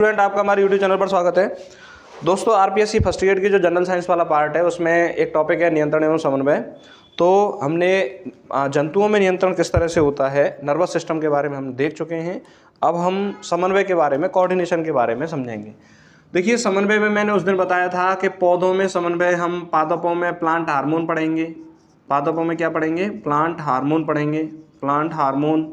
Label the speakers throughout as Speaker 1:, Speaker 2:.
Speaker 1: Student, आपका हमारे YouTube channel पर स्वागत है। दोस्तों, आरपीएससी फर्स्ट ग्रेड की जो जनरल साइंस वाला पार्ट है उसमें एक टॉपिक है नियंत्रण एवं समन्वय। तो हमने जंतुओं में नियंत्रण किस तरह से होता है, नर्वस सिस्टम के बारे में हम देख चुके हैं। अब हम समन्वय के बारे में, कोऑर्डिनेशन के बारे में समझेंगे। देखिए, समन्वय में मैंने उस दिन बताया था कि पौधों में समन्वय हम पादपों में प्लांट हार्मोन पढ़ेंगे। पादपों में क्या पढ़ेंगे? प्लांट हार्मोन पढ़ेंगे, प्लांट हार्मोन।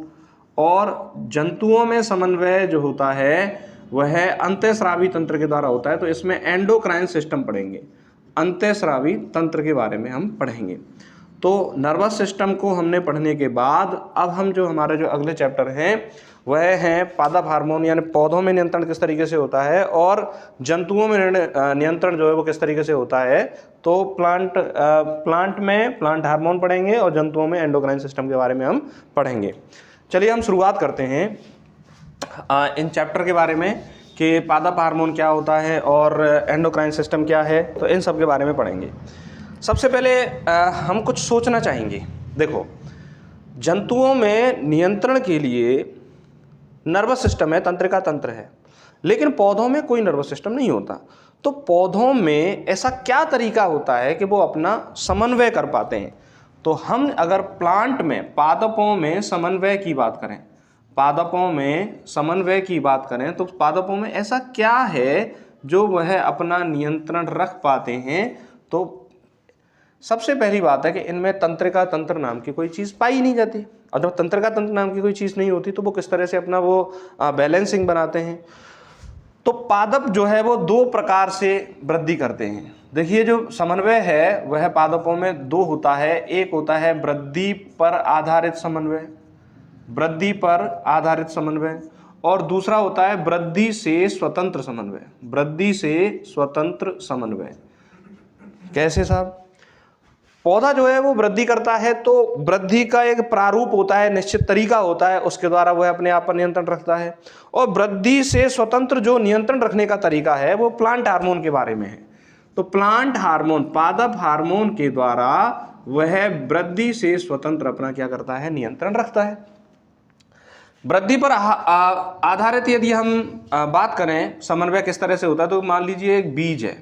Speaker 1: और जंतुओं में समन्वय जो होता है वह अंतःस्रावी तंत्र के द्वारा होता है। तो इसमें एंडोक्राइन सिस्टम पढ़ेंगे, अंतःस्रावी तंत्र के बारे में हम पढ़ेंगे। तो नर्वस सिस्टम को हमने पढ़ने के बाद अब हम जो हमारे जो अगले चैप्टर हैं वह हैं पादप हार्मोन, यानी पौधों में नियंत्रण किस तरीके से होता है और जंतुओं में नियंत्रण जो है वो किस तरीके से होता है। तो प्लांट में प्लांट हार्मोन पढ़ेंगे और जंतुओं में एंडोक्राइन सिस्टम के बारे में हम पढ़ेंगे। चलिए हम शुरुआत करते हैं इन चैप्टर के बारे में कि पादप हार्मोन क्या होता है और एंडोक्राइन सिस्टम क्या है। तो इन सब के बारे में पढ़ेंगे। सबसे पहले हम कुछ सोचना चाहेंगे। देखो, जंतुओं में नियंत्रण के लिए नर्वस सिस्टम है, तंत्रिका तंत्र है, लेकिन पौधों में कोई नर्वस सिस्टम नहीं होता। तो पौधों में ऐसा क्या तरीका होता है कि वो अपना समन्वय कर पाते हैं? तो हम अगर प्लांट में, पादपों में समन्वय की बात करें, पादपों में समन्वय की बात करें तो पादपों में ऐसा क्या है जो वह अपना नियंत्रण रख पाते हैं? तो सबसे पहली बात है कि इनमें तंत्रिका तंत्र नाम की कोई चीज़ पाई नहीं जाती। और जब तंत्रिका तंत्र नाम की कोई चीज़ नहीं होती तो वो किस तरह से अपना वो बैलेंसिंग बनाते हैं? तो पादप जो है वो दो प्रकार से वृद्धि करते हैं। देखिए, जो समन्वय है वह पादपों में दो होता है। एक होता है वृद्धि पर आधारित समन्वय, वृद्धि पर आधारित समन्वय, और दूसरा होता है वृद्धि से स्वतंत्र समन्वय, वृद्धि से स्वतंत्र समन्वय। कैसे साहब? पौधा जो है वो वृद्धि करता है तो वृद्धि का एक प्रारूप होता है, निश्चित तरीका होता है, उसके द्वारा वह अपने आप पर नियंत्रण रखता है। और वृद्धि से स्वतंत्र जो नियंत्रण रखने का तरीका है वो प्लांट हार्मोन के बारे में है। तो प्लांट हार्मोन, पादप हार्मोन के द्वारा वह वृद्धि से स्वतंत्र अपना क्या करता है? नियंत्रण रखता है। वृद्धि पर आधारित यदि हम बात करें समन्वय किस तरह से होता है, तो मान लीजिए एक बीज है।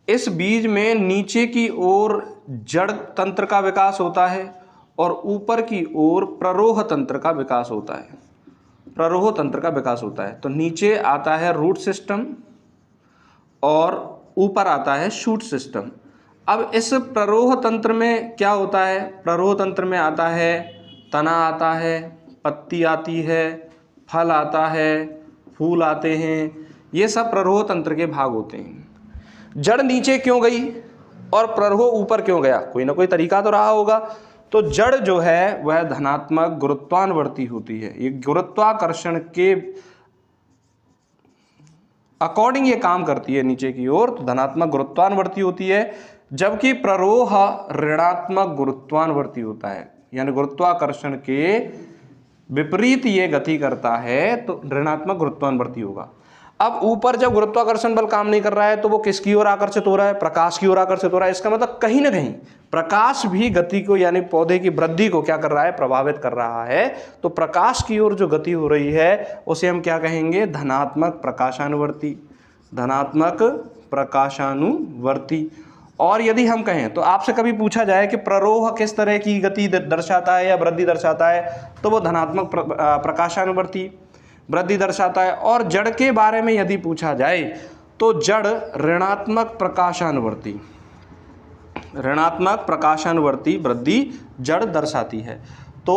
Speaker 1: इस बीज में नीचे की ओर जड़ तंत्र का विकास होता है और ऊपर की ओर प्ररोह तंत्र का विकास होता है, प्ररोह तंत्र का विकास होता है। तो नीचे आता है रूट सिस्टम और ऊपर आता है शूट सिस्टम। अब इस प्ररोह तंत्र में क्या होता है? प्ररोह तंत्र में आता है तना आता है, पत्ती आती है, फल आता है, फूल आते हैं। ये सब प्ररोह तंत्र के भाग होते हैं। जड़ नीचे क्यों गई और प्ररोह ऊपर क्यों गया? कोई ना कोई तरीका तो रहा होगा। तो जड़ जो है वह धनात्मक गुरुत्वानुवर्ती होती है। ये गुरुत्वाकर्षण के अकॉर्डिंग ये काम करती है नीचे की ओर, तो धनात्मक गुरुत्वानुवर्ती होती है। जबकि प्ररोह ऋणात्मक गुरुत्वानुवर्ती होता है, यानी गुरुत्वाकर्षण के विपरीत ये गति करता है तो ऋणात्मक गुरुत्वानुवर्ती होगा। अब ऊपर जब गुरुत्वाकर्षण बल काम नहीं कर रहा है तो वो किसकी ओर आकर्षित हो रहा है? प्रकाश की ओर आकर्षित हो रहा है। इसका मतलब कहीं ना कहीं प्रकाश भी गति को, यानी पौधे की वृद्धि को क्या कर रहा है? प्रभावित कर रहा है। तो प्रकाश की ओर जो गति हो रही है उसे हम क्या कहेंगे? धनात्मक प्रकाशानुवर्ती, धनात्मक प्रकाशानुवर्ती। और यदि हम कहें तो आपसे कभी पूछा जाए कि प्ररोह किस तरह की गति दर्शाता है या वृद्धि दर्शाता है, तो वो धनात्मक प्रकाशानुवर्ती वृद्धि दर्शाता है। और जड़ के बारे में यदि पूछा जाए तो जड़ ऋणात्मक प्रकाशानुवर्ती, ऋणात्मक प्रकाशानुवर्ती वृद्धि जड़ दर्शाती है। तो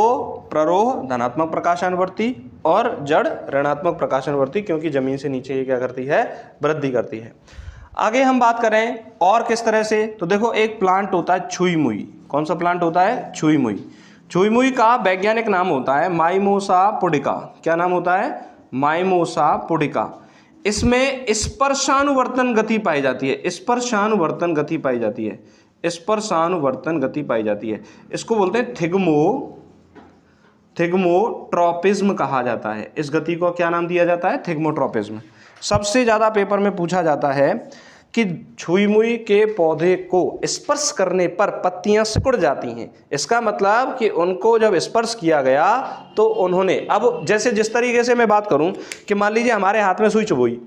Speaker 1: प्ररोह धनात्मक प्रकाशानुवर्ती और जड़ ऋणात्मक प्रकाशानुवर्ती, क्योंकि जमीन से नीचे ये क्या करती है? वृद्धि करती है। आगे हम बात करें और किस तरह से, तो देखो एक प्लांट होता है छुई मुई। कौन सा प्लांट होता है? छुई मुई। छुई मुई का वैज्ञानिक नाम होता है माइमोसा पुडिका। क्या नाम होता है? Mimosa pudica. इसमें स्पर्शानुवर्तन गति पाई जाती है, स्पर्शानुवर्तन गति पाई जाती है, स्पर्शानुवर्तन गति पाई जाती है। इसको बोलते हैं थिग्मोट्रोपिज्म कहा जाता है। इस गति को क्या नाम दिया जाता है? थिग्मोट्रोपिज्म। सबसे ज़्यादा पेपर में पूछा जाता है कि छुई मुई के पौधे को स्पर्श करने पर पत्तियां सिकुड़ जाती हैं। इसका मतलब कि उनको जब स्पर्श किया गया तो उन्होंने, अब जैसे जिस तरीके से मैं बात करूं कि मान लीजिए हमारे हाथ में सुई चुभोई,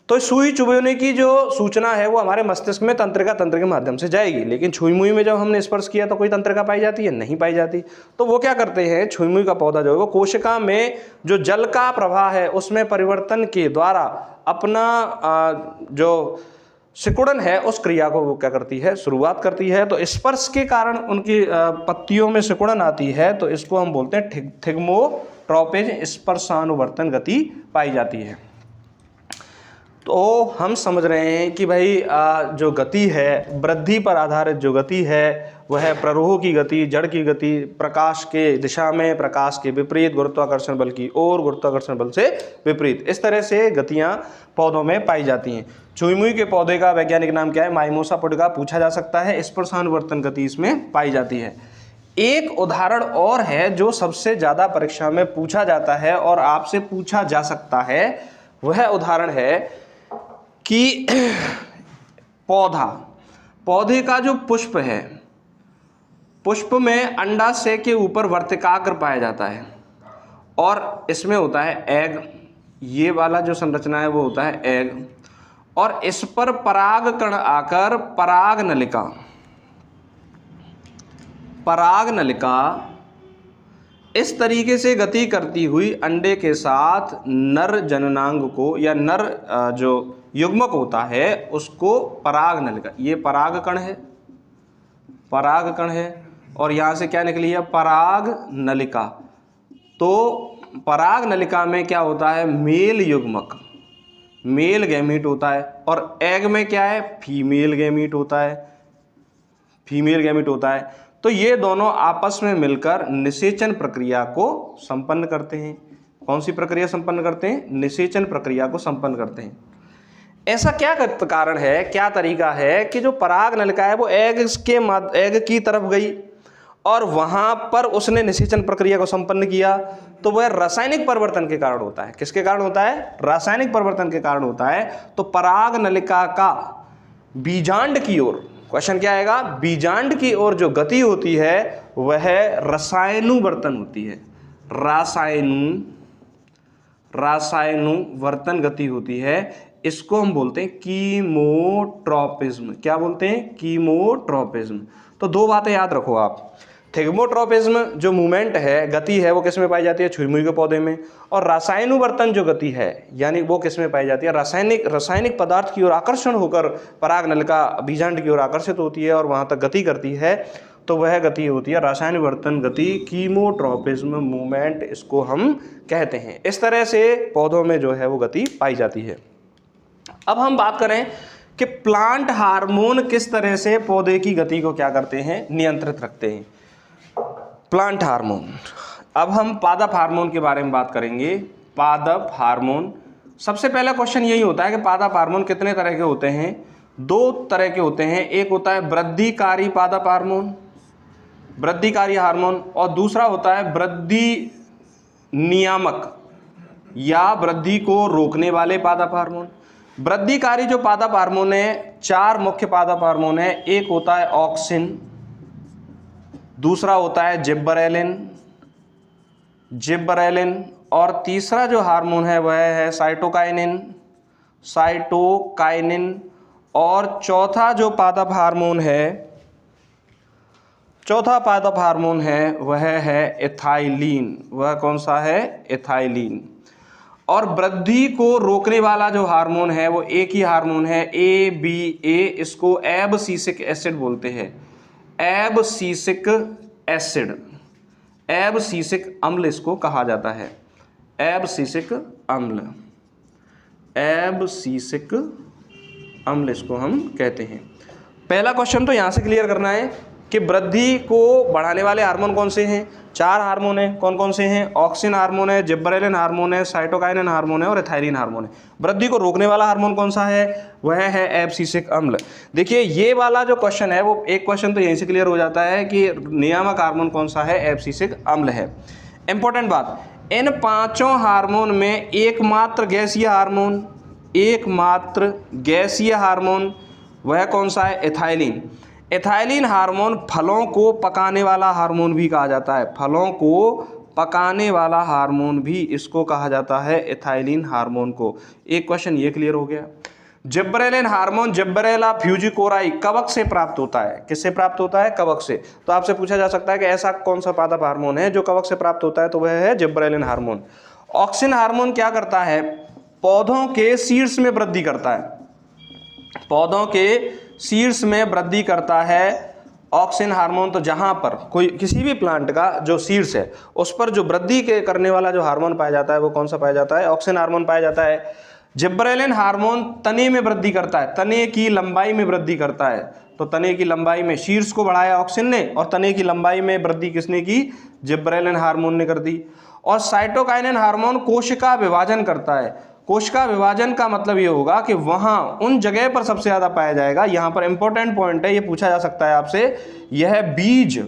Speaker 1: तो सुई चुभने की जो सूचना है वो हमारे मस्तिष्क में तंत्रिका तंत्र के माध्यम से जाएगी, लेकिन छुई मुई में जब हमने स्पर्श किया तो कोई तंत्रिका पाई जाती है? नहीं पाई जाती। तो वो क्या करते हैं, छुई मुई का पौधा जो है वो कोशिका में जो जल का प्रवाह है उसमें परिवर्तन के द्वारा अपना जो सिकुड़न है उस क्रिया को वो क्या करती है, शुरुआत करती है। तो स्पर्श के कारण उनकी पत्तियों में सिकुड़न आती है, तो इसको हम बोलते हैं थिग्मोट्रोपिज, स्पर्शानुवर्तन गति पाई जाती है। तो हम समझ रहे हैं कि भाई जो गति है, वृद्धि पर आधारित जो गति है वह प्ररोह की गति, जड़ की गति, प्रकाश के दिशा में प्रकाश के विपरीत, गुरुत्वाकर्षण बल की ओर, गुरुत्वाकर्षण बल से विपरीत, इस तरह से गतियां पौधों में पाई जाती हैं। छुई मुई के पौधे का वैज्ञानिक नाम क्या है? माइमोसा पुडिका पूछा जा सकता है। स्पर्शानुवर्तन गति इसमें पाई जाती है। एक उदाहरण और है जो सबसे ज्यादा परीक्षा में पूछा जाता है और आपसे पूछा जा सकता है, वह उदाहरण है कि पौधे का जो पुष्प है, पुष्प में अंडाशय के ऊपर वर्तिकाग्र पाया जाता है और इसमें होता है एग, ये वाला जो संरचना है वो होता है एग, और इस पर पराग कण आकर पराग नलिका इस तरीके से गति करती हुई अंडे के साथ नर जननांग को या नर जो युग्मक होता है उसको पराग नलिका, ये पराग कण है और यहाँ से क्या निकली है? पराग नलिका। तो पराग नलिका में क्या होता है? मेल युग्मक, मेल गैमीट होता है, और एग में क्या है? फीमेल गैमीट होता है। तो ये दोनों आपस में मिलकर निषेचन प्रक्रिया को संपन्न करते हैं। कौन सी प्रक्रिया संपन्न करते हैं? निषेचन प्रक्रिया को संपन्न करते हैं। ऐसा क्या कारण है, क्या तरीका है कि जो पराग नलिका है वो एग की तरफ गई और वहां पर उसने निषेचन प्रक्रिया को संपन्न किया? तो वह रासायनिक परिवर्तन के कारण होता है। किसके कारण होता है? रासायनिक परिवर्तन के कारण होता है। तो पराग नलिका का बीजांड की ओर, क्वेश्चन क्या आएगा? बीजांड की ओर जो गति होती है वह रसायनुवर्तन होती है। रासायनुवर्तन गति होती है। इसको हम बोलते हैं कीमोट्रोपिज्म। क्या बोलते हैं? कीमोट्रोपिज्म। तो दो बातें याद रखो आप। थिग्मोट्रोपिज्म जो मूवमेंट है, गति है, वो किस में पाई जाती है? छुई मुई के पौधे में। और रासायनुवर्तन जो गति है यानी वो किस में पाई जाती है? रासायनिक पदार्थ की ओर आकर्षण होकर पराग नलिका बीजांड की ओर आकर्षित होती है और वहां तक गति करती है, तो वह गति होती है रासायनुवर्तन गति, कीमोट्रोपिज्म मूवमेंट इसको हम कहते हैं। इस तरह से पौधों में जो है वो गति पाई जाती है। अब हम बात करें कि प्लांट हार्मोन किस तरह से पौधे की गति को क्या करते हैं? नियंत्रित रखते हैं। प्लांट हार्मोन, अब हम पादप हार्मोन के बारे में बात करेंगे। पादप हार्मोन, सबसे पहला क्वेश्चन यही होता है कि पादप हार्मोन कितने तरह के होते हैं? दो तरह के होते हैं। एक होता है वृद्धिकारी पादप हार्मोन, वृद्धिकारी हार्मोन, और दूसरा होता है वृद्धि नियामक या वृद्धि को रोकने वाले पादप हार्मोन। वृद्धिकारी जो पादप हार्मोन है, चार मुख्य पादप हार्मोन है। एक होता है ऑक्सिन, दूसरा होता है जिब्बरेलिन, और तीसरा जो हार्मोन है वह है साइटोकाइनिन, और चौथा पादप हार्मोन है वह है एथाइलिन। वह कौन सा है? एथाइलिन। और वृद्धि को रोकने वाला जो हार्मोन है वो एक ही हार्मोन है, ABA, इसको एबसिसिक एसिड बोलते हैं। एबसिसिक अम्ल इसको कहा जाता है। एबसिसिक अम्ल इसको हम कहते हैं। पहला क्वेश्चन तो यहां से क्लियर करना है कि वृद्धि को बढ़ाने वाले हार्मोन कौन से हैं? चार हार्मोन हैं। कौन कौन से हैं? ऑक्सिन हार्मोन है, जिब्बरेलिन हार्मोन है, साइटोकाइनिन हार्मोन है और एथाइलिन हार्मोन है। वृद्धि को रोकने वाला हार्मोन कौन सा है? वह है एबसिसिक अम्ल। देखिए ये वाला जो क्वेश्चन है वो एक क्वेश्चन तो यहीं से क्लियर हो जाता है कि नियामक हार्मोन कौन सा है? एबसिसिक अम्ल है। इंपॉर्टेंट बात, इन पांचों हार्मोन में एकमात्र गैसीय हार्मोन वह कौन सा है? एथाइलिन। एथाइलिन हार्मोन फलों को पकाने वाला हार्मोन भी कहा जाता है, फलों को पकाने वाला हार्मोन भी इसको कहा जाता है, एथाइलिन हार्मोन को। एक क्वेश्चन ये क्लियर हो गया। जिब्रेलिन हार्मोन जिब्रेला फ्यूजिकोराई कवक से प्राप्त होता है। किससे प्राप्त होता है? कवक से। तो आपसे पूछा जा सकता है कि ऐसा कौन सा पादप हार्मोन है जो कवक से प्राप्त होता है, तो वह है जिब्रेलिन हार्मोन। ऑक्सिन हार्मोन क्या करता है? पौधों के सीड्स में वृद्धि करता है, पौधों के सीड्स में वृद्धि करता है ऑक्सिन हार्मोन। तो जहां पर कोई किसी भी प्लांट का जो सीड्स है उस पर जो वृद्धि के करने वाला जो हार्मोन पाया जाता है वो कौन सा पाया जाता है? ऑक्सिन हार्मोन पाया जाता है। जिब्रेलिन हार्मोन तने में वृद्धि करता है, तने की लंबाई में वृद्धि करता है। तो तने की लंबाई में शीर्ष को बढ़ाया ऑक्सिन ने, और तने की लंबाई में वृद्धि किसने की? जिब्रेलिन हार्मोन ने कर दी। और साइटोकाइनिन हार्मोन कोशिका विभाजन करता है। कोशिका विभाजन का मतलब ये होगा कि वहां उन जगह पर सबसे ज्यादा पाया जाएगा। यहां पर इंपॉर्टेंट पॉइंट है, ये पूछा जा सकता है आपसे, यह बीज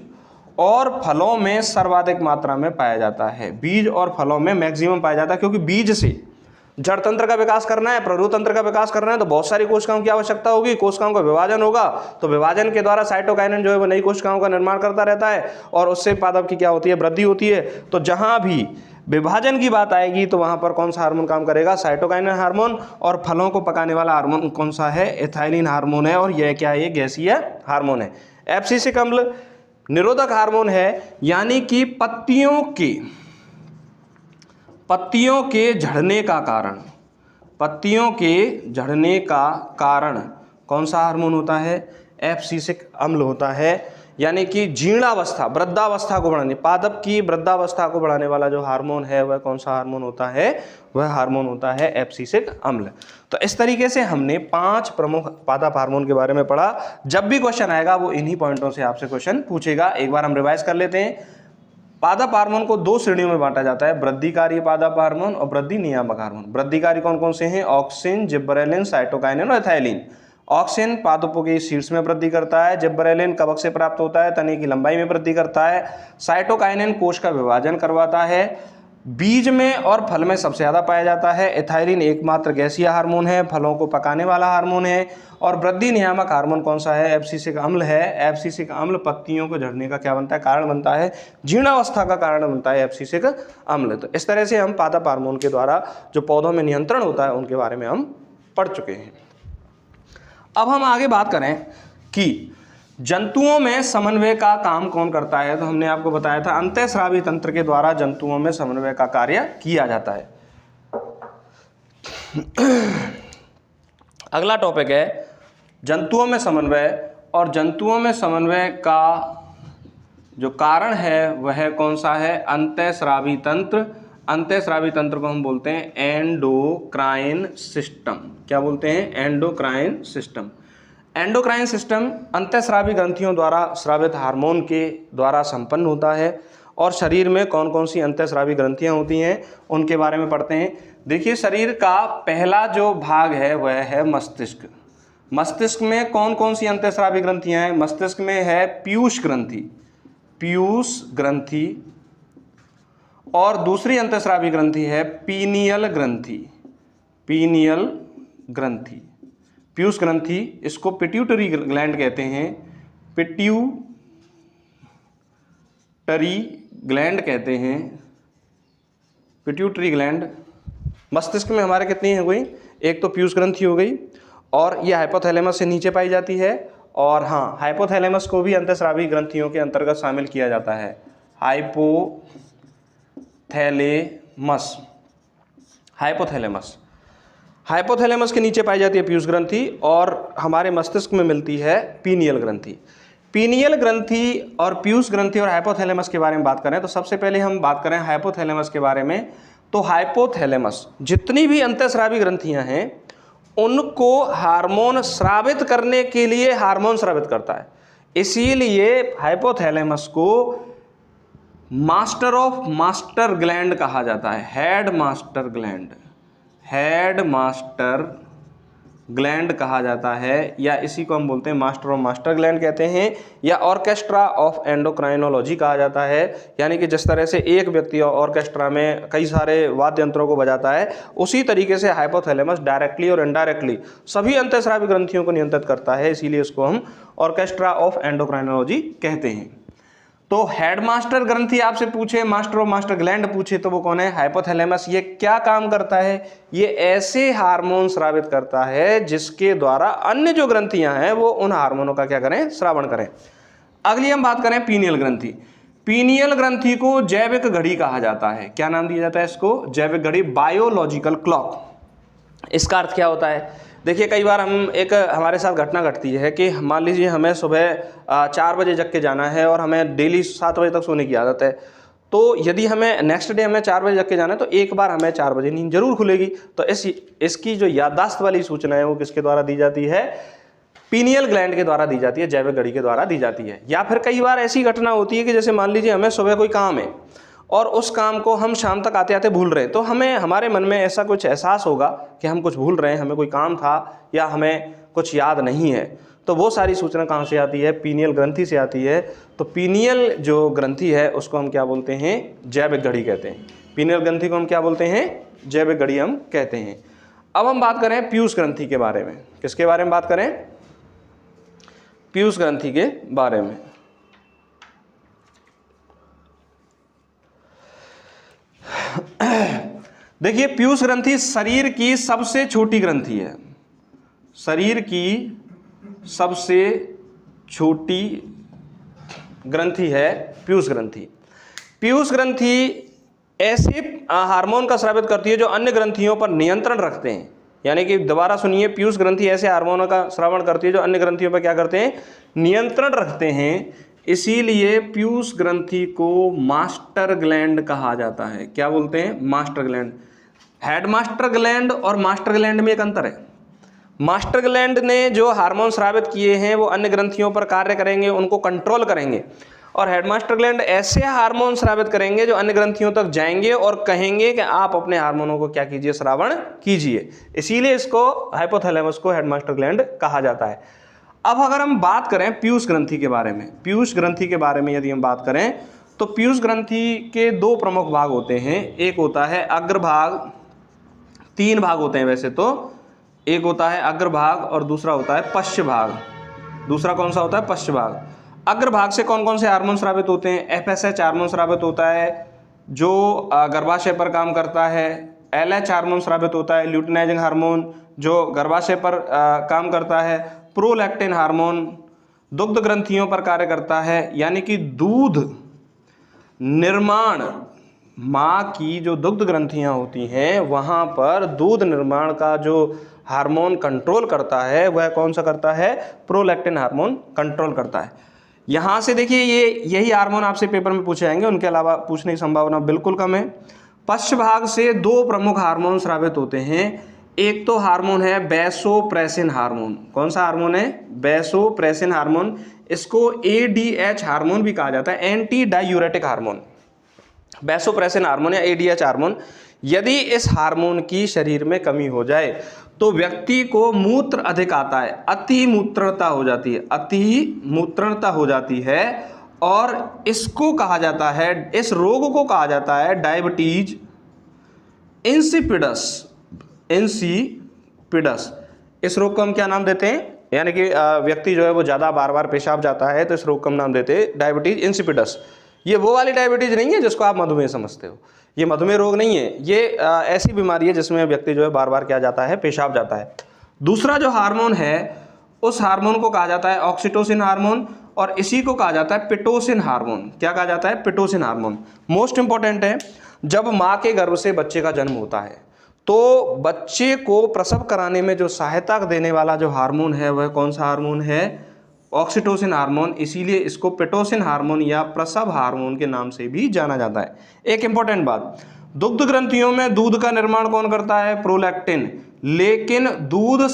Speaker 1: और फलों में सर्वाधिक मात्रा में पाया जाता है, बीज और फलों में मैक्सिमम पाया जाता है, क्योंकि बीज से जड़ तंत्र का विकास करना है, प्ररूप तंत्र का विकास करना है, तो बहुत सारी कोशिकाओं की आवश्यकता होगी, कोशिकाओं का विभाजन होगा, तो विभाजन के द्वारा साइटोकाइनिन जो है वो नई कोशिकाओं का निर्माण करता रहता है, और उससे पादप की क्या होती है? वृद्धि होती है। तो जहां भी विभाजन की बात आएगी तो वहां पर कौन सा हार्मोन काम करेगा? Cytokinin hormone. और फलों को पकाने वाला हार्मोन कौन सा है? एथाइलिन हार्मोन है। और यह क्या है? ये गैसीय हार्मोन है। एब्सिसिक अम्ल निरोधक हार्मोन है, यानी कि पत्तियों के झड़ने का कारण, पत्तियों के झड़ने का कारण कौन सा हार्मोन होता है? एब्सिसिक अम्ल होता है। यानी कि जीर्णावस्था, वृद्धावस्था को बढ़ाने, पादप की वृद्धावस्था को बढ़ाने वाला जो हार्मोन है वह कौन सा हार्मोन होता है? वह हार्मोन होता है एब्सिसिक अम्ल। तो इस तरीके से हमने 5 प्रमुख पादप हार्मोन के बारे में पढ़ा। जब भी क्वेश्चन आएगा वो इन्हीं पॉइंटों से आपसे क्वेश्चन पूछेगा। एक बार हम रिवाइज कर लेते हैं। पादप हार्मोन को 2 श्रेणियों में बांटा जाता है, वृद्धिकारी पादप हार्मोन और वृद्धि नियामक हार्मोन। वृद्धिकारी कौन कौन से हैं? ऑक्सिन, जिब्रेलिन, साइटोकाइनिन और एथाइलिन। ऑक्सिन पादपों के शीर्ष में वृद्धि करता है, जिब्रेलिन कवक से प्राप्त होता है, तने की लंबाई में वृद्धि करता है, साइटोकाइनिन कोश का विभाजन करवाता है, बीज में और फल में सबसे ज्यादा पाया जाता है, एथाइलिन एकमात्र गैसीय हार्मोन है, फलों को पकाने वाला हार्मोन है, और वृद्धि नियामक हार्मोन कौन सा है? एब्सिसिक अम्ल है। एब्सिसिक अम्ल पत्तियों को झड़ने का क्या बनता है? कारण बनता है, जीर्णावस्था का कारण बनता है एब्सिसिक अम्ल। तो इस तरह से हम पादप हार्मोन के द्वारा जो पौधों में नियंत्रण होता है उनके बारे में हम पढ़ चुके हैं। अब हम आगे बात करें कि जंतुओं में समन्वय का काम कौन करता है। तो हमने आपको बताया था अंतःस्रावी तंत्र के द्वारा जंतुओं में समन्वय का कार्य किया जाता है। अगला टॉपिक है जंतुओं में समन्वय, और जंतुओं में समन्वय का जो कारण है वह कौन सा है? अंतःस्रावी तंत्र। अंतःस्रावी तंत्र को हम बोलते हैं एंडोक्राइन सिस्टम। क्या बोलते हैं? Endocrine system. एंडोक्राइन सिस्टम अंतःस्रावी ग्रंथियों द्वारा स्रावित हार्मोन के द्वारा संपन्न होता है। और शरीर में कौन कौन सी अंतःस्रावी ग्रंथियां होती हैं उनके बारे में पढ़ते हैं। देखिए, शरीर का पहला जो भाग है वह है मस्तिष्क। मस्तिष्क में कौन कौन सी अंतःस्रावी ग्रंथियां हैं? मस्तिष्क में है पीयूष ग्रंथि, पीयूष ग्रंथि, और दूसरी अंतःस्रावी ग्रंथि है पीनियल ग्रंथि, पीनियल ग्रंथि। पीयूष ग्रंथि, इसको पिट्यूटरी ग्लैंड कहते हैं, पिट्यूटरी ग्लैंड कहते हैं, पिट्यूटरी ग्लैंड। मस्तिष्क में हमारे कितनी हो गई? एक तो पीयूष ग्रंथि हो गई, और यह हाइपोथैलेमस से नीचे पाई जाती है। और हाँ, हाइपोथैलेमस को भी अंतःस्रावी ग्रंथियों के अंतर्गत शामिल किया जाता है। हाइपोथैलेमस, हाइपोथैलेमस, हाइपोथैलेमस के नीचे पाई जाती है पीयूष ग्रंथि, और हमारे मस्तिष्क में मिलती है पीनियल ग्रंथि। पीनियल ग्रंथि और पीयूष ग्रंथि और हाइपोथैलेमस के बारे में बात करें तो सबसे पहले हम बात करें हाइपोथैलेमस के बारे में। तो हाइपोथैलेमस जितनी भी अंतःस्रावी ग्रंथियां हैं उनको हार्मोन स्रावित करने के लिए हार्मोन स्रावित करता है। इसीलिए हाइपोथैलेमस को मास्टर ऑफ मास्टर ग्लैंड कहा जाता है, head master gland, head master gland कहा जाता है, या इसी को हम बोलते हैं मास्टर और मास्टर ग्लैंड कहते हैं, या ऑर्केस्ट्रा ऑफ एंडोक्राइनोलॉजी कहा जाता है। यानी कि जिस तरह से एक व्यक्ति ऑर्केस्ट्रा में कई सारे वाद्य यंत्रों को बजाता है, उसी तरीके से हाइपोथैलेमस डायरेक्टली और इनडायरेक्टली सभी अंतःस्रावी ग्रंथियों को नियंत्रित करता है, इसीलिए इसको हम ऑर्केस्ट्रा ऑफ एंडोक्राइनोलॉजी कहते हैं। तो हेडमास्टर ग्रंथि आपसे पूछे, मास्टर और मास्टर ग्लैंड पूछे, तो वो कौन है? हाइपोथैलेमस। ये क्या काम करता है? ये ऐसे हार्मोन स्रावित करता है जिसके द्वारा अन्य जो ग्रंथियां हैं वो उन हार्मोनों का क्या करें? श्रावण करें। अगली हम बात करें पीनियल ग्रंथि। पीनियल ग्रंथि को जैविक घड़ी कहा जाता है। क्या नाम दिया जाता है इसको? जैविक घड़ी, बायोलॉजिकल क्लॉक। इसका अर्थ क्या होता है? देखिए, कई बार हमारे साथ घटना घटती है कि मान लीजिए हमें सुबह 4 बजे जग के जाना है और हमें डेली 7 बजे तक सोने की आदत है। तो यदि हमें नेक्स्ट डे हमें 4 बजे जग के जाना है तो एक बार हमें 4 बजे नींद जरूर खुलेगी। तो इसकी जो याददाश्त वाली सूचना है वो किसके द्वारा दी जाती है? पीनियल ग्लैंड के द्वारा दी जाती है, जैविक घड़ी के द्वारा दी जाती है। या फिर कई बार ऐसी घटना होती है कि जैसे मान लीजिए हमें सुबह कोई काम है और उस काम को हम शाम तक आते आते भूल रहे हैं, तो हमारे मन में ऐसा कुछ एहसास होगा कि हम कुछ भूल रहे हैं, हमें कोई काम था या हमें कुछ याद नहीं है। तो वो सारी सूचना कहाँ से आती है? पीनियल ग्रंथि से आती है। तो पीनियल जो ग्रंथि है उसको हम क्या बोलते हैं? जैविक घड़ी कहते हैं। पीनियल ग्रंथि को हम क्या बोलते हैं? जैविक घड़ी हम कहते हैं। अब हम बात करें पीयूष ग्रंथि के बारे में। किसके बारे में बात करें? पीयूष ग्रंथि के बारे में। देखिए, पीयूष ग्रंथि शरीर की सबसे छोटी ग्रंथि है। शरीर की सबसे छोटी ग्रंथि है पीयूष ग्रंथि। पीयूष ग्रंथि ऐसे हार्मोन का स्रावित करती है जो अन्य ग्रंथियों पर नियंत्रण रखते हैं। यानी कि दोबारा सुनिए, पीयूष ग्रंथि ऐसे हार्मोनों का श्रवण करती है जो अन्य ग्रंथियों पर क्या करते हैं? नियंत्रण रखते हैं। इसीलिए पीयूष ग्रंथि को मास्टर ग्लैंड कहा जाता है। क्या बोलते हैं? Master gland. हेडमास्टर ग्लैंड और मास्टर ग्लैंड में एक अंतर है। मास्टर ग्लैंड ने जो हार्मोन स्रावित किए हैं वो अन्य ग्रंथियों पर कार्य करेंगे, उनको कंट्रोल करेंगे, और हेडमास्टर ग्लैंड ऐसे हार्मोन स्रावित करेंगे जो अन्य ग्रंथियों तक जाएंगे और कहेंगे कि आप अपने हार्मोनों को क्या कीजिए? श्रावण कीजिए। इसीलिए इसको, हाइपोथैलेमस को, हेडमास्टर ग्लैंड कहा जाता है। अब अगर हम बात करें पीयूष ग्रंथि के बारे में, पीयूष ग्रंथि के बारे में यदि हम बात करें तो पीयूष ग्रंथि के 2 प्रमुख भाग होते हैं। एक होता है अग्रभाग, 3 भाग होते हैं वैसे तो। एक होता है अग्रभाग और दूसरा होता है पश्च भाग। दूसरा कौन सा होता है? पश्च भाग। अग्रभाग से कौन कौन से हार्मोन स्रावित होते हैं? FSH हार्मोन स्रावित होता है जो गर्भाशय पर काम करता है। LH हार्मोन स्रावित होता है, ल्यूटिनाइजिंग हार्मोन, जो गर्भाशय पर काम करता है। प्रोलैक्टिन हार्मोन दुग्ध ग्रंथियों पर कार्य करता है, यानी कि दूध निर्माण, माँ की जो दुग्ध ग्रंथियां होती हैं वहाँ पर दूध निर्माण का जो हार्मोन कंट्रोल करता है वह कौन सा करता है? प्रोलैक्टिन हार्मोन कंट्रोल करता है। यहाँ से देखिए, यही हार्मोन आपसे पेपर में पूछे जाएंगे, उनके अलावा पूछने की संभावना बिल्कुल कम है। पश्च भाग से 2 प्रमुख हार्मोन स्रावित होते हैं। एक तो हार्मोन है वैसोप्रेसिन हार्मोन। कौन सा हार्मोन है? Vasopressin hormone. इसको ADH हार्मोन भी कहा जाता है, anti diuretic hormone. Vasopressin hormone या ADH हार्मोन, यदि इस हार्मोन की शरीर में कमी हो जाए तो व्यक्ति को मूत्र अधिक आता है, अति मूत्रता हो जाती है, अति मूत्रता हो जाती है, और इसको कहा जाता है, इस रोग को कहा जाता है डायबिटीज इंसिपिडस। इंसिपिडस, इस रोग को हम क्या नाम देते हैं? यानी कि व्यक्ति जो है वो ज़्यादा बार बार पेशाब जाता है तो इस रोग का हम नाम देते हैं डायबिटीज इंसिपिडस। ये वो वाली डायबिटीज नहीं है जिसको आप मधुमेह समझते हो, ये मधुमेह रोग नहीं है। ये ऐसी बीमारी है जिसमें व्यक्ति जो है बार बार क्या जाता है? पेशाब जाता है। दूसरा जो हार्मोन है उस हार्मोन को कहा जाता है ऑक्सीटोसिन हार्मोन, और इसी को कहा जाता है पिटोसिन हार्मोन। क्या कहा जाता है? Pitocin hormone. मोस्ट इंपॉर्टेंट है, जब माँ के गर्भ से बच्चे का जन्म होता है तो बच्चे को प्रसव कराने में जो सहायता देने वाला जो हार्मोन है वह कौन सा हार्मोन है? Oxytocin hormone. इसीलिए इसको पिटोसिन हार्मोन या प्रसव हार्मोन के नाम से भी जाना जाता है। एक इंपॉर्टेंट बात, दुग्ध ग्रंथियों में दूध का निर्माण कौन करता है? प्रोलैक्टिन। लेकिन दूध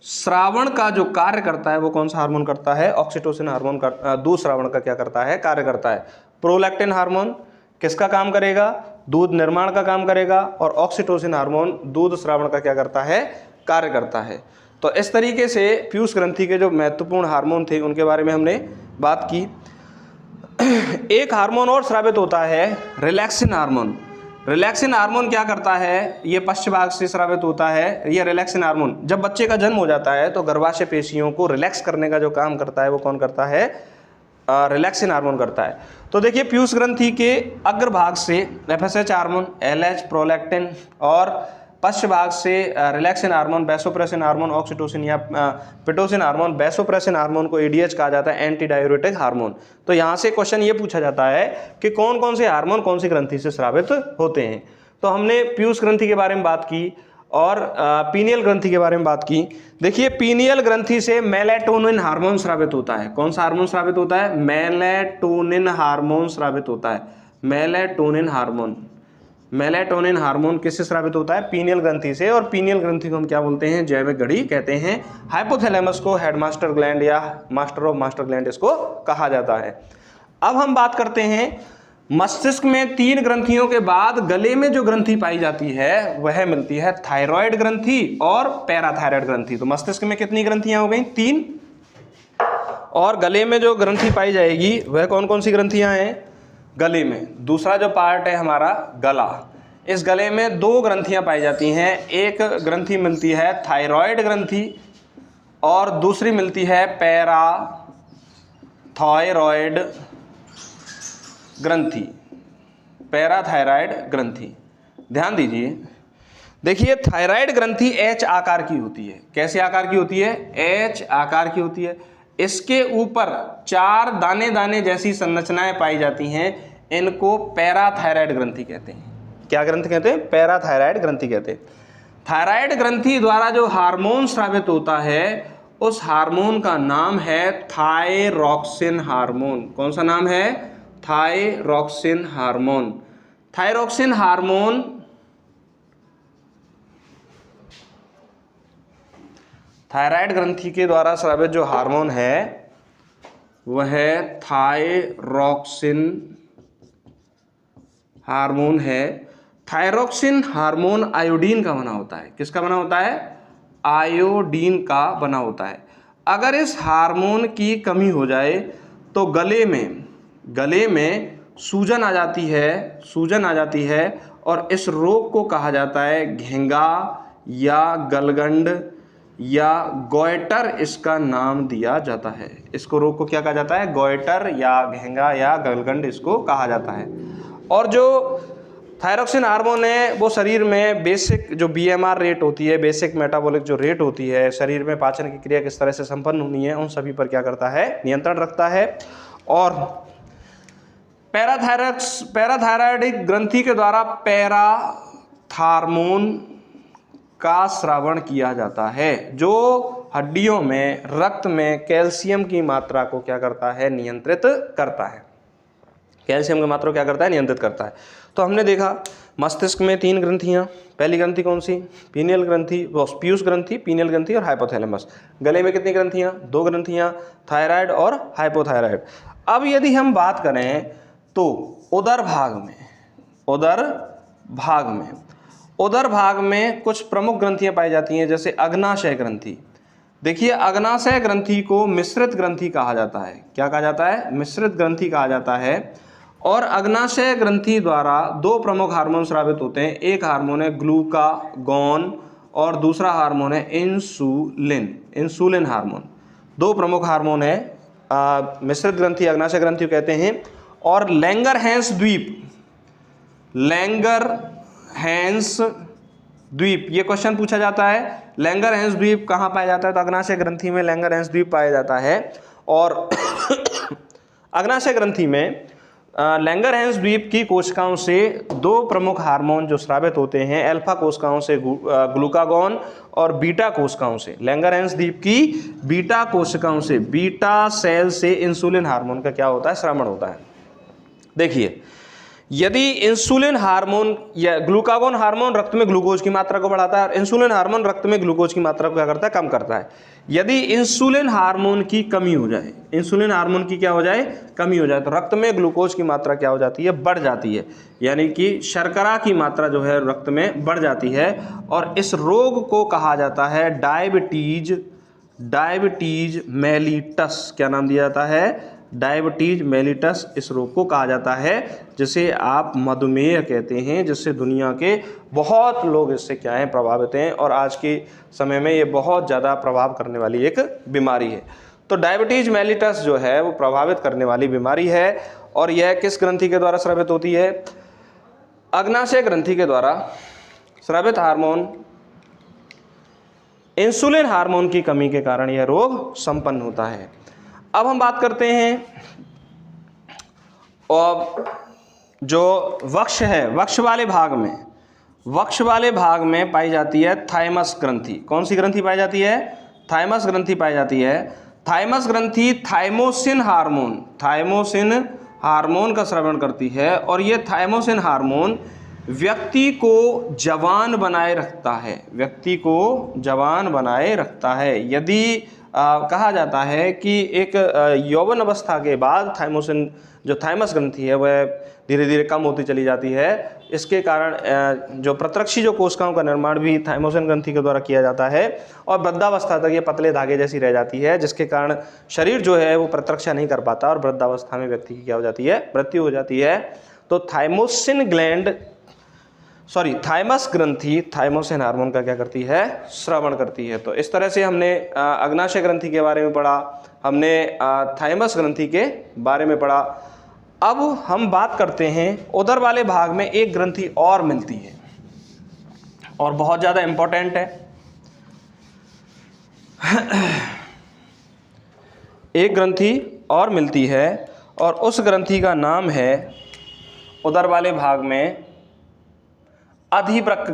Speaker 1: श्रावण का जो कार्य करता है वो कौन सा हार्मोन करता है? ऑक्सीटोसिन हार्मोन का दूध श्रावण का क्या करता है? कार्य करता है। प्रोलैक्टिन हार्मोन किसका काम करेगा? दूध निर्माण का काम करेगा, और ऑक्सीटोसिन हार्मोन दूध स्रावण का क्या करता है, कार्य करता है। तो इस तरीके से पीयूष ग्रंथि के जो महत्वपूर्ण हार्मोन थे उनके बारे में हमने बात की। एक हार्मोन और स्रावित होता है, रिलैक्सिन हार्मोन। रिलैक्सिन हार्मोन क्या करता है, ये पश्च भाग से स्रावित होता है। ये रिलैक्सिन हार्मोन जब बच्चे का जन्म हो जाता है तो गर्भाशय पेशियों को रिलैक्स करने का जो काम करता है वो कौन करता है, रिलैक्सिन हार्मोन करता है। तो देखिए पीयूष ग्रंथि के अग्रभाग से एफएसएच हार्मोन, एलएच, प्रोलैक्टिन, और पश्च भाग से relaxin hormone, vasopressin hormone, oxytocin या पिटोसिन हार्मोन। वैसोप्रेसिन हार्मोन को एडीएच कहा जाता है, एंटी डाययूरेटिक हार्मोन। तो यहाँ से क्वेश्चन ये पूछा जाता है कि कौन कौन से हार्मोन कौन सी ग्रंथि से स्रावित होते हैं। तो हमने पीयूष ग्रंथि के बारे में बात की और पीनियल ग्रंथि के बारे में बात की। देखिए पीनियल ग्रंथि से मेलेटोनिन हार्मोन स्रावित होता है। कौन सा हार्मोन स्रावित होता है, मेलेटोनिन हार्मोन स्रावित होता है। मेलेटोनिन हार्मोन, मेलेटोनिन हार्मोन किससे स्रावित होता है, पीनियल ग्रंथि से। और पीनियल ग्रंथि को हम क्या बोलते हैं, जैविक घड़ी कहते हैं। हाइपोथैलेमस को हेडमास्टर ग्लैंड या मास्टर ऑफ मास्टर ग्लैंड इसको कहा जाता है। अब हम बात करते हैं मस्तिष्क में 3 ग्रंथियों के बाद गले में जो ग्रंथि पाई जाती है वह मिलती है थायराइड ग्रंथि और पैराथायराइड ग्रंथि। तो मस्तिष्क में कितनी ग्रंथियां हो गई, 3, और गले में जो ग्रंथि पाई जाएगी वह कौन कौन सी ग्रंथियां हैं, गले में। दूसरा जो पार्ट है हमारा गला, इस गले में 2 ग्रंथियां पाई जाती हैं। एक ग्रंथि मिलती है थायराइड ग्रंथि और दूसरी मिलती है पैराथायराइड ग्रंथि, पैराथायराइड ग्रंथि। ध्यान दीजिए, देखिए थायराइड ग्रंथि एच आकार की होती है। कैसे आकार की होती है, एच आकार की होती है। इसके ऊपर 4 दाने दाने जैसी संरचनाएं पाई जाती हैं, इनको पैराथायराइड ग्रंथि कहते हैं। क्या ग्रंथि कहते हैं, पैराथायराइड ग्रंथि कहते हैं। थायराइड ग्रंथि द्वारा जो हार्मोन स्रावित होता है उस हार्मोन का नाम है थायरॉक्सिन हार्मोन। कौन सा नाम है, thyroxine hormone. Thyroxine hormone thyroid ग्रंथि के द्वारा स्रावित जो हार्मोन है वह थायरॉक्सिन हार्मोन है। थायरॉक्सिन हार्मोन आयोडीन का बना होता है। किसका बना होता है, आयोडीन का बना होता है। अगर इस हार्मोन की कमी हो जाए तो गले में सूजन आ जाती है, और इस रोग को कहा जाता है घेंगा या गलगंड या गोइटर, इसका नाम दिया जाता है। इसको रोग को क्या कहा जाता है, गोइटर या घेंगा या गलगंड इसको कहा जाता है। और जो थायरॉक्सिन हार्मोन है वो शरीर में बेसिक जो बीएमआर रेट होती है, बेसिक मेटाबॉलिक जो रेट होती है, शरीर में पाचन की क्रिया किस तरह से संपन्न होनी है, उन सभी पर क्या करता है, नियंत्रण रखता है। और पैराथायराइडिक ग्रंथि के द्वारा पैराथार्मोन का स्रावण किया जाता है, जो हड्डियों में, रक्त में कैल्शियम की मात्रा को क्या करता है, नियंत्रित करता है। कैल्शियम की मात्रा को क्या करता है, नियंत्रित करता है। तो हमने देखा मस्तिष्क में 3 ग्रंथियां। पहली ग्रंथि कौन सी, पीनियल ग्रंथि, पीयूष ग्रंथि, पीनियल ग्रंथि और हाइपोथैलेमस। गले में कितनी ग्रंथियां, 2 ग्रंथियां, थायराइड और हाइपोथायराइड। अब यदि हम बात करें तो उदर भाग में कुछ प्रमुख ग्रंथियां पाई जाती हैं, जैसे अग्नाशय ग्रंथि। देखिए अग्नाशय ग्रंथि को मिश्रित ग्रंथि कहा जाता है। क्या कहा जाता है, मिश्रित ग्रंथि कहा जाता है। और अग्नाशय ग्रंथि द्वारा 2 प्रमुख हार्मोन स्रावित होते हैं। एक हार्मोन है ग्लूकागॉन और दूसरा हार्मोन है इंसुलिन हार्मोन। 2 प्रमुख हार्मोन है, मिश्रित ग्रंथि, अग्नाशय ग्रंथि कहते हैं। और लैंगरहैंस द्वीप, ये क्वेश्चन पूछा जाता है, लैंगरहैंस द्वीप कहाँ पाया जाता है, तो अग्नाशय ग्रंथि में लैंगरहैंस द्वीप पाया जाता है। और अग्नाशय ग्रंथि में लैंगरहैंस द्वीप की कोशिकाओं से 2 प्रमुख हार्मोन जो स्रावित होते हैं, अल्फा कोशिकाओं से ग्लूकागॉन और बीटा कोशिकाओं से, लैंगरहैंस द्वीप की बीटा कोशिकाओं से, बीटा सेल से इंसुलिन हार्मोन का क्या होता है, स्रावण होता है। देखिए यदि इंसुलिन हार्मोन या ग्लूकागोन हार्मोन रक्त में ग्लूकोज की मात्रा को बढ़ाता है और इंसुलिन हार्मोन रक्त में ग्लूकोज की मात्रा को क्या करता है, कम करता है। यदि इंसुलिन हार्मोन की कमी हो जाए, इंसुलिन हार्मोन की क्या हो जाए, कमी हो जाए, तो रक्त में ग्लूकोज की मात्रा क्या हो जाती है, बढ़ जाती है, यानी कि शर्करा की मात्रा जो है रक्त में बढ़ जाती है। और इस रोग को कहा जाता है डायबिटीज मेलिटस। क्या नाम दिया जाता है, डायबिटीज मेलिटस इस रोग को कहा जाता है, जिसे आप मधुमेह कहते हैं, जिससे दुनिया के बहुत लोग इससे क्या हैं, प्रभावित हैं, और आज के समय में ये बहुत ज़्यादा प्रभाव करने वाली एक बीमारी है। तो डायबिटीज मेलिटस जो है वो प्रभावित करने वाली बीमारी है, और यह किस ग्रंथि के द्वारा स्रावित होती है, अग्नाशय ग्रंथि के द्वारा स्रावित हार्मोन इंसुलिन हार्मोन की कमी के कारण यह रोग संपन्न होता है। अब हम बात करते हैं और जो वक्ष है, वक्ष वाले भाग में पाई जाती है थाइमस ग्रंथि। कौन सी ग्रंथि पाई जाती है, थाइमस ग्रंथि पाई जाती है। थाइमस ग्रंथि थाइमोसिन हार्मोन का स्रावन करती है, और ये थाइमोसिन हार्मोन व्यक्ति को जवान बनाए रखता है। यदि कहा जाता है कि एक यौवन अवस्था के बाद थाइमोसिन जो थाइमस ग्रंथि है वह धीरे धीरे कम होती चली जाती है। इसके कारण जो प्रत्यक्षी जो कोशिकाओं का निर्माण भी थाइमोसिन ग्रंथि के द्वारा किया जाता है, और वृद्धावस्था तक ये पतले धागे जैसी रह जाती है, जिसके कारण शरीर जो है वो प्रतिरक्षा नहीं कर पाता, और वृद्धावस्था में व्यक्ति की क्या हो जाती है, मृत्यु हो जाती है। तो थाइमस ग्रंथि थाइमोसिन हार्मोन का क्या करती है, स्रावण करती है। तो इस तरह से हमने अग्नाशय ग्रंथि के बारे में पढ़ा, हमने थाइमस ग्रंथि के बारे में पढ़ा। अब हम बात करते हैं उदर वाले भाग में एक ग्रंथि और मिलती है, और बहुत ज़्यादा इम्पोर्टेंट है। एक ग्रंथि और मिलती है, और उस ग्रंथि का नाम है उदर वाले भाग में अधिवृक्क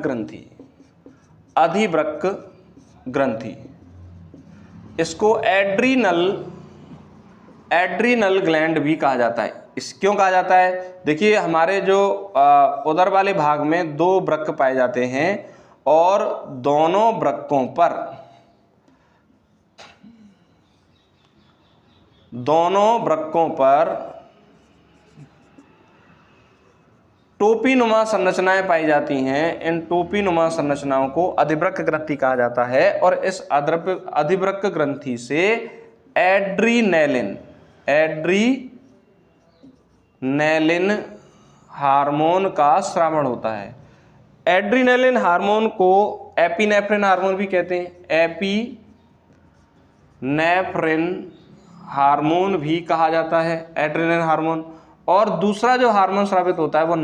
Speaker 1: ग्रंथि। इसको एड्रीनल ग्लैंड भी कहा जाता है। इस क्यों कहा जाता है, देखिए हमारे जो उदर वाले भाग में दो वृक्क पाए जाते हैं, और दोनों वृक्कों पर टोपीनुमा संरचनाएं पाई जाती हैं। इन टोपीनुमा संरचनाओं को अधिवृक्क ग्रंथि कहा जाता है, और इस अधिवृक्क ग्रंथि से एड्रीनैलिन हार्मोन का स्रावण होता है। एड्रीनैलिन हार्मोन को एपिनेफ्रिन हार्मोन भी कहते हैं, एपिनेफ्रिन हार्मोन भी कहा जाता है, एड्रीनैलिन हार्मोन। और दूसरा जो हार्मोन स्रावित होता है वो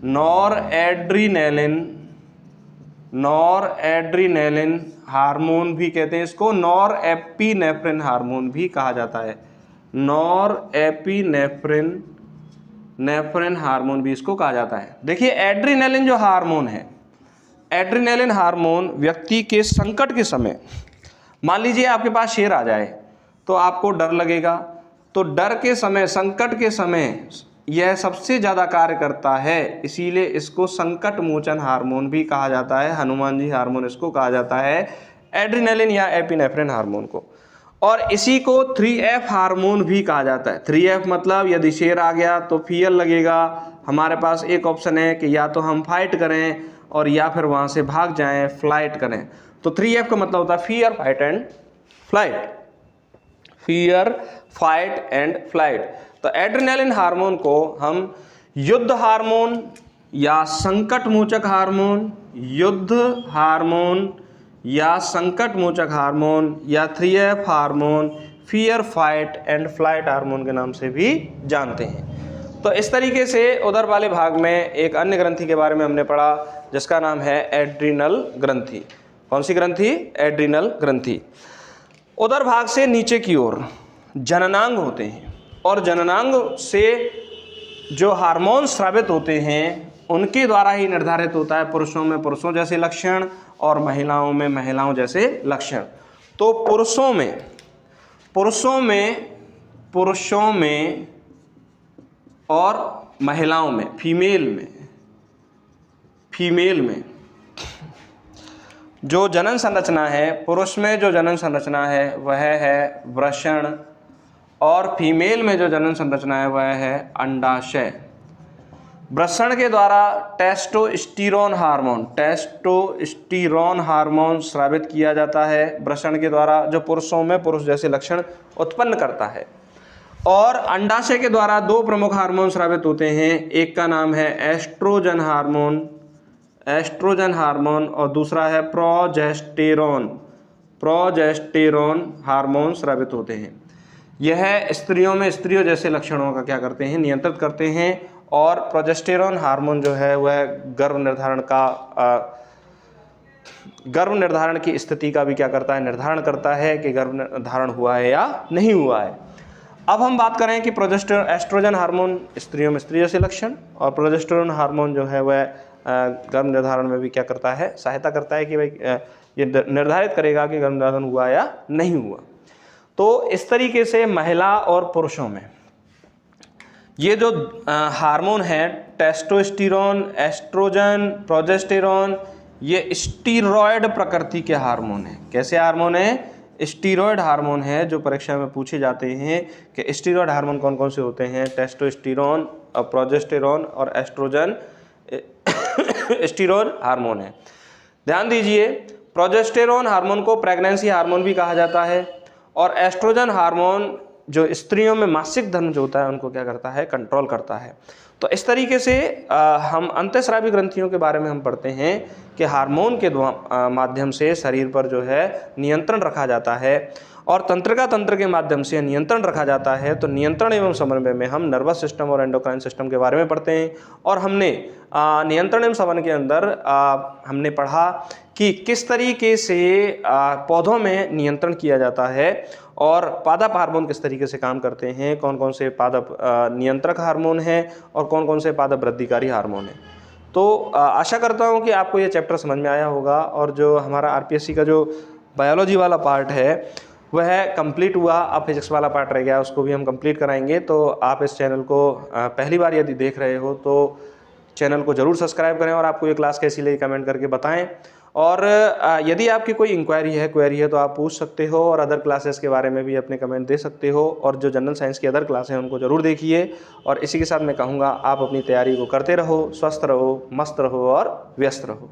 Speaker 1: नॉरएड्रीनैलिन हार्मोन भी कहते हैं इसको, नॉरएपिनेफ्रिन हार्मोन भी कहा जाता है, नॉरएपिनेफ्रिन हार्मोन भी इसको कहा जाता है। देखिए एड्रीनैलिन जो हार्मोन है, एड्रीनैलिन हार्मोन व्यक्ति के संकट के समय, मान लीजिए आपके पास शेर आ जाए तो आपको डर लगेगा, तो डर के समय, संकट के समय यह सबसे ज़्यादा कार्य करता है, इसीलिए इसको संकट मोचन हार्मोन भी कहा जाता है, हनुमान जी हार्मोन इसको कहा जाता है, एड्रीनैलिन या एपिनेफ्रिन हार्मोन को। और इसी को 3F हार्मोन भी कहा जाता है। 3F मतलब यदि शेर आ गया तो फियर लगेगा, हमारे पास एक ऑप्शन है कि या तो हम फाइट करें और या फिर वहाँ से भाग जाएं, फ्लाइट करें। तो 3F का मतलब होता है fear, fight and flight, fear, fight and flight. तो एड्रेनालिन हार्मोन को हम युद्ध हार्मोन या संकट मोचक हार्मोन, युद्ध हार्मोन या संकट मोचक हार्मोन या 3F hormone, fear, fight and flight hormone के नाम से भी जानते हैं। तो इस तरीके से उदर वाले भाग में एक अन्य ग्रंथि के बारे में हमने पढ़ा जिसका नाम है एड्रीनल ग्रंथि। कौन सी ग्रंथि? एड्रीनल ग्रंथि। उदर भाग से नीचे की ओर जननांग होते हैं और जननांग से जो हार्मोन स्रावित होते हैं उनके द्वारा ही निर्धारित होता है पुरुषों में पुरुषों जैसे लक्षण और महिलाओं में महिलाओं जैसे लक्षण। तो पुरुषों में और महिलाओं में, फीमेल में जो जनन संरचना है, पुरुष में जो जनन संरचना है वह है वृषण, और फीमेल में जो जनन संरचना है वह है अंडाशय। वृषण के द्वारा टेस्टोस्टेरोन हार्मोन स्रावित किया जाता है, वृषण के द्वारा, जो पुरुषों में पुरुष जैसे लक्षण उत्पन्न करता है। और अंडाशय के द्वारा दो प्रमुख हार्मोन स्रावित होते हैं, एक का नाम है एस्ट्रोजन हार्मोन और दूसरा है प्रोजेस्टेरोन हार्मोन स्रावित होते हैं। यह स्त्रियों में स्त्रियों जैसे लक्षणों का क्या करते हैं, नियंत्रित करते हैं। और प्रोजेस्टेरोन हार्मोन जो है वह गर्भ निर्धारण की स्थिति का भी क्या करता है, निर्धारण करता है कि गर्भ धारण हुआ है या नहीं हुआ है। अब हम बात करें कि एस्ट्रोजन हार्मोन स्त्रियों में स्त्री जैसे लक्षण, और प्रोजेस्टेरोन हार्मोन जो है वह गर्भ निर्धारण में भी क्या करता है, सहायता करता है कि भाई ये निर्धारित करेगा कि गर्भ निर्धारण हुआ या नहीं हुआ। तो इस तरीके से महिला और पुरुषों में ये जो हार्मोन है, टेस्टोस्टेरोन, एस्ट्रोजन, प्रोजेस्टेरोन, ये स्टीरॉयड प्रकृति के हार्मोन हैं। कैसे हार्मोन है? स्टीरॉयड हार्मोन है, जो परीक्षा में पूछे जाते हैं कि स्टीरॉयड हार्मोन कौन कौन से होते हैं। टेस्टोस्टेरोन, प्रोजेस्टेरोन और एस्ट्रोजन स्टीरॉयड हार्मोन है। ध्यान दीजिए, प्रोजेस्टेरोन हार्मोन को प्रेगनेंसी हार्मोन भी कहा जाता है, और एस्ट्रोजन हार्मोन जो स्त्रियों में मासिक धर्म जो होता है उनको क्या करता है, कंट्रोल करता है। तो इस तरीके से हम अंतःस्रावी ग्रंथियों के बारे में हम पढ़ते हैं कि हार्मोन के माध्यम से शरीर पर जो है नियंत्रण रखा जाता है, और तंत्रिका तंत्र के माध्यम से नियंत्रण रखा जाता है। तो नियंत्रण एवं समन्वय में हम नर्वस सिस्टम और एंडोक्राइन सिस्टम के बारे में पढ़ते हैं, और हमने नियंत्रण एवं समन्वय के अंदर हमने पढ़ा कि किस तरीके से पौधों में नियंत्रण किया जाता है, और पादप हार्मोन किस तरीके से काम करते हैं, कौन कौन से पादप नियंत्रक हार्मोन हैं और कौन कौन से पादप वृद्धिकारी हार्मोन हैं। तो आशा करता हूं कि आपको ये चैप्टर समझ में आया होगा, और जो हमारा आरपीएससी का जो बायोलॉजी वाला पार्ट है वह कंप्लीट हुआ। अब फिजिक्स वाला पार्ट रह गया, उसको भी हम कंप्लीट कराएंगे। तो आप इस चैनल को पहली बार यदि देख रहे हो तो चैनल को ज़रूर सब्सक्राइब करें, और आपको ये क्लास कैसी लगी कमेंट करके बताएं। और यदि आपकी कोई इंक्वायरी है, क्वेरी है, तो आप पूछ सकते हो, और अदर क्लासेस के बारे में भी अपने कमेंट दे सकते हो। और जो जनरल साइंस की अदर क्लास हैं उनको ज़रूर देखिए। और इसी के साथ मैं कहूँगा, आप अपनी तैयारी को करते रहो, स्वस्थ रहो, मस्त रहो और व्यस्त रहो।